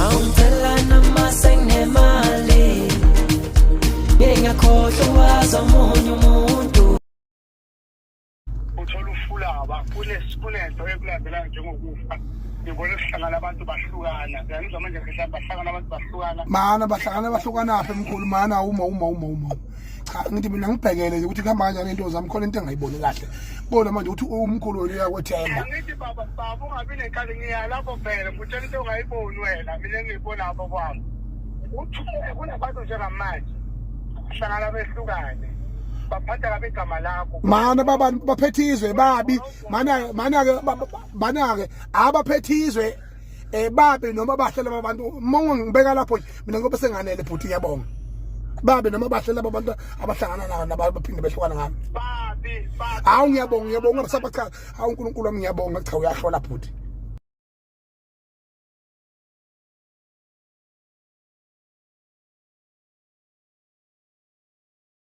Awungicela namasengemali ngiyakhohlwa wazi omunye umuntu uthola ufulaba kunento ekulandelayo njengokufa ngibona sihlangana abantu bahlukana ngiyazwa manje mhlawumbe bahlangana abantu bahlukana mana bahlukana apha emkhulu mana uma cha ngithi mina ngibhekele nje ukuthi kuhamba kanjani into zami khona into engayiboni kahle bona manje uthi umkhulu uyakwethemba ngithi baba ungabi nenkali ngiya lapho phela ngutshela into ongayiboni wena mina ngiyibona lapho kwami uthi kunabantu njengamanje hlangana behlukane baphatha kabe igama lakho mana baphethizwe babi mana ke abaphethizwe babe noma bahlela abantu uma ngibeka lapho mina ngoba senganele bhuti ngiyabonga babe noma bahlela abantu abahlangana nawo nabaphinde behlukana ngami babi awu ngiyabonga sabacha awu uNkulunkulu wami ngiyabonga cha uyahlola bhuti